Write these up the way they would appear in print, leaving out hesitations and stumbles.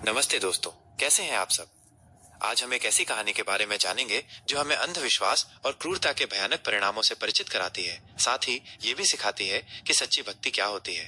नमस्ते दोस्तों, कैसे हैं आप सब। आज हम एक ऐसी कहानी के बारे में जानेंगे जो हमें अंधविश्वास और क्रूरता के भयानक परिणामों से परिचित कराती है, साथ ही ये भी सिखाती है कि सच्ची भक्ति क्या होती है।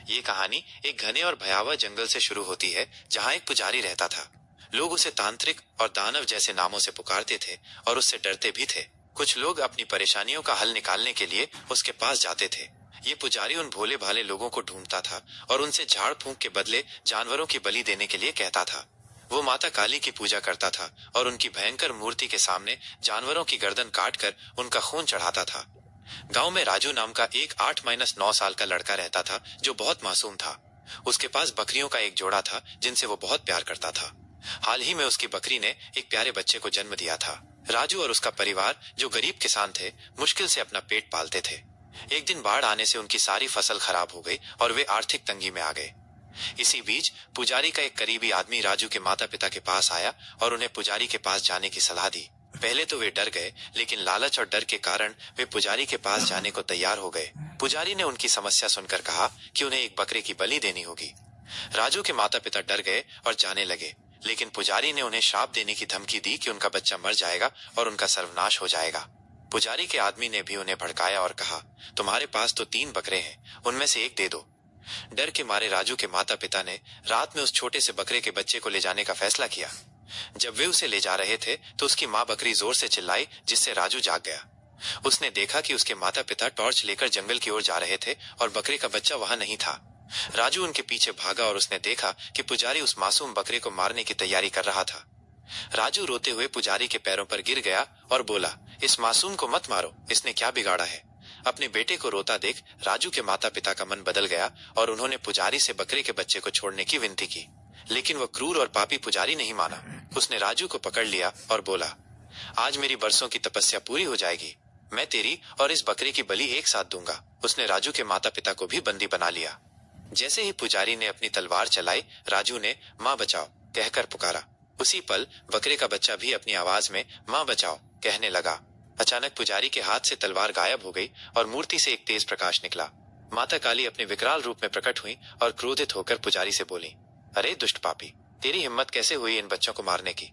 ये कहानी एक घने और भयावह जंगल से शुरू होती है, जहाँ एक पुजारी रहता था। लोग उसे तांत्रिक और दानव जैसे नामों से पुकारते थे और उससे डरते भी थे। कुछ लोग अपनी परेशानियों का हल निकालने के लिए उसके पास जाते थे। ये पुजारी उन भोले भाले लोगों को ढूंढता था और उनसे झाड़ फूंक के बदले जानवरों की बलि देने के लिए कहता था। वो माता काली की पूजा करता था और उनकी भयंकर मूर्ति के सामने जानवरों की गर्दन काटकर उनका खून चढ़ाता था। गांव में राजू नाम का एक 8-9 साल का लड़का रहता था जो बहुत मासूम था। उसके पास बकरियों का एक जोड़ा था जिनसे वो बहुत प्यार करता था। हाल ही में उसकी बकरी ने एक प्यारे बच्चे को जन्म दिया था। राजू और उसका परिवार, जो गरीब किसान थे, मुश्किल से अपना पेट पालते थे। एक दिन बाढ़ आने से उनकी सारी फसल खराब हो गई और वे आर्थिक तंगी में आ गए। इसी बीच पुजारी का एक करीबी आदमी राजू के माता पिता के पास आया और उन्हें पुजारी के पास जाने की सलाह दी। पहले तो वे डर गए, लेकिन लालच और डर के कारण वे पुजारी के पास जाने को तैयार हो गए। पुजारी ने उनकी समस्या सुनकर कहा कि उन्हें एक बकरे की बलि देनी होगी। राजू के माता पिता डर गए और जाने लगे, लेकिन पुजारी ने उन्हें श्राप देने की धमकी दी कि उनका बच्चा मर जाएगा और उनका सर्वनाश हो जाएगा। पुजारी के आदमी ने भी उन्हें भड़काया और कहा, तुम्हारे पास तो 3 बकरे हैं, उनमें से एक दे दो। डर के मारे राजू के माता पिता ने रात में उस छोटे से बकरे के बच्चे को ले जाने का फैसला किया। जब वे उसे ले जा रहे थे तो उसकी माँ बकरी जोर से चिल्लाई, जिससे राजू जाग गया। उसने देखा कि उसके माता पिता टॉर्च लेकर जंगल की ओर जा रहे थे और बकरे का बच्चा वहां नहीं था। राजू उनके पीछे भागा और उसने देखा कि पुजारी उस मासूम बकरे को मारने की तैयारी कर रहा था। राजू रोते हुए पुजारी के पैरों पर गिर गया और बोला, इस मासूम को मत मारो, इसने क्या बिगाड़ा है। अपने बेटे को रोता देख राजू के माता पिता का मन बदल गया और उन्होंने पुजारी से बकरे के बच्चे को छोड़ने की विनती की, लेकिन वह क्रूर और पापी पुजारी नहीं माना। उसने राजू को पकड़ लिया और बोला, आज मेरी बरसों की तपस्या पूरी हो जाएगी, मैं तेरी और इस बकरे की बलि एक साथ दूंगा। उसने राजू के माता पिता को भी बंदी बना लिया। जैसे ही पुजारी ने अपनी तलवार चलाई, राजू ने माँ बचाओ कहकर पुकारा। उसी पल बकरे का बच्चा भी अपनी आवाज में माँ बचाओ कहने लगा। अचानक पुजारी के हाथ से तलवार गायब हो गई और मूर्ति से एक तेज प्रकाश निकला। माता काली अपने विकराल रूप में प्रकट हुई और क्रोधित होकर पुजारी से बोली, अरे दुष्ट पापी, तेरी हिम्मत कैसे हुई इन बच्चों को मारने की।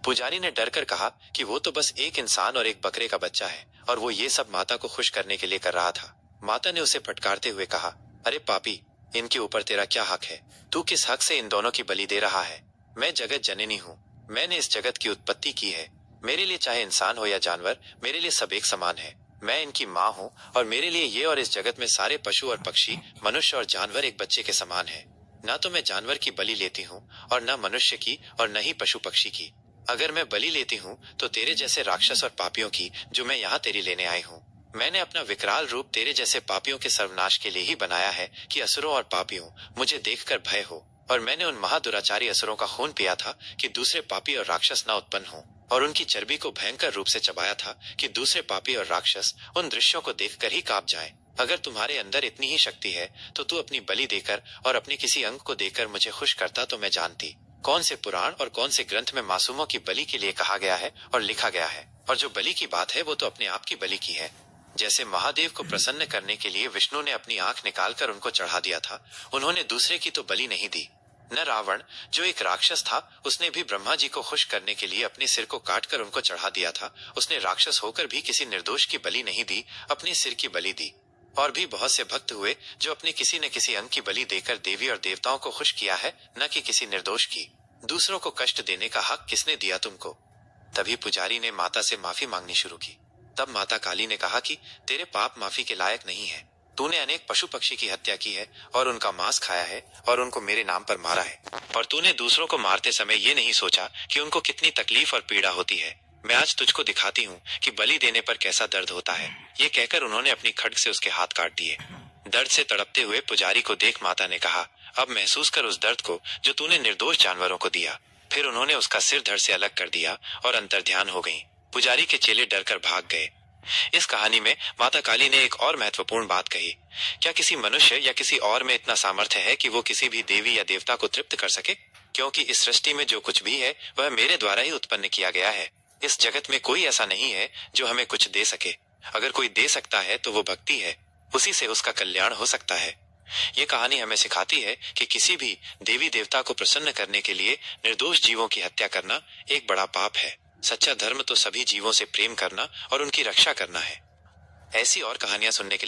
पुजारी ने डरकर कहा कि वो तो बस एक इंसान और एक बकरे का बच्चा है और वो ये सब माता को खुश करने के लिए कर रहा था। माता ने उसे फटकारते हुए कहा, अरे पापी, इनके ऊपर तेरा क्या हक है। तू किस हक से इन दोनों की बलि दे रहा है। मैं जगत जननी हूँ, मैंने इस जगत की उत्पत्ति की है। मेरे लिए चाहे इंसान हो या जानवर, मेरे लिए सब एक समान है। मैं इनकी माँ हूँ और मेरे लिए ये और इस जगत में सारे पशु और पक्षी, मनुष्य और जानवर एक बच्चे के समान है। ना तो मैं जानवर की बलि लेती हूँ और न मनुष्य की और न ही पशु पक्षी की। अगर मैं बलि लेती हूँ तो तेरे जैसे राक्षस और पापियों की, जो मैं यहाँ तेरी लेने आई हूँ। मैंने अपना विकराल रूप तेरे जैसे पापियों के सर्वनाश के लिए ही बनाया है कि असुरों और पापियों मुझे देखकर भय हो। और मैंने उन महादुराचारी असुरों का खून पिया था कि दूसरे पापी और राक्षस न उत्पन्न हो, और उनकी चर्बी को भयंकर रूप से चबाया था कि दूसरे पापी और राक्षस उन दृश्यों को देखकर ही कांप जाएं। अगर तुम्हारे अंदर इतनी ही शक्ति है तो तू अपनी बलि देकर और अपने किसी अंग को देकर मुझे खुश करता तो मैं जानती कौन से पुराण और कौन से ग्रंथ में मासूमों की बलि के लिए कहा गया है और लिखा गया है। और जो बलि की बात है वो तो अपने आप की बलि की है। जैसे महादेव को प्रसन्न करने के लिए विष्णु ने अपनी आंख निकालकर उनको चढ़ा दिया था, उन्होंने दूसरे की तो बलि नहीं दी। न रावण, जो एक राक्षस था, उसने भी ब्रह्मा जी को खुश करने के लिए अपने सिर को काटकर उनको चढ़ा दिया था। उसने राक्षस होकर भी किसी निर्दोष की बलि नहीं दी, अपने सिर की बलि दी। और भी बहुत से भक्त हुए जो अपने किसी न किसी अंग की बलि देकर देवी और देवताओं को खुश किया है, न कि किसी निर्दोष की। दूसरों को कष्ट देने का हक किसने दिया तुमको। तभी पुजारी ने माता से माफी मांगनी शुरू की। तब माता काली ने कहा कि तेरे पाप माफी के लायक नहीं है। तूने अनेक पशु पक्षी की हत्या की है और उनका मांस खाया है और उनको मेरे नाम पर मारा है। और तूने दूसरों को मारते समय ये नहीं सोचा कि उनको कितनी तकलीफ और पीड़ा होती है। मैं आज तुझको दिखाती हूँ कि बलि देने पर कैसा दर्द होता है। ये कहकर उन्होंने अपनी खड्ग से उसके हाथ काट दिए। दर्द से तड़पते हुए पुजारी को देख माता ने कहा, अब महसूस कर उस दर्द को जो तूने निर्दोष जानवरों को दिया। फिर उन्होंने उसका सिर धड़ से अलग कर दिया और अंतर्ध्यान हो गई। पुजारी के चेले डरकर भाग गए। इस कहानी में माता काली ने एक और महत्वपूर्ण बात कही। क्या किसी मनुष्य या किसी और में इतना सामर्थ्य है कि वो किसी भी देवी या देवता को तृप्त कर सके? क्योंकि इस सृष्टि में जो कुछ भी है वह मेरे द्वारा ही उत्पन्न किया गया है। इस जगत में कोई ऐसा नहीं है जो हमें कुछ दे सके। अगर कोई दे सकता है तो वो भक्ति है, उसी से उसका कल्याण हो सकता है। ये कहानी हमें सिखाती है कि किसी भी देवी देवता को प्रसन्न करने के लिए निर्दोष जीवों की हत्या करना एक बड़ा पाप है। सच्चा धर्म तो सभी जीवों से प्रेम करना और उनकी रक्षा करना है। ऐसी और कहानियां सुनने के लिए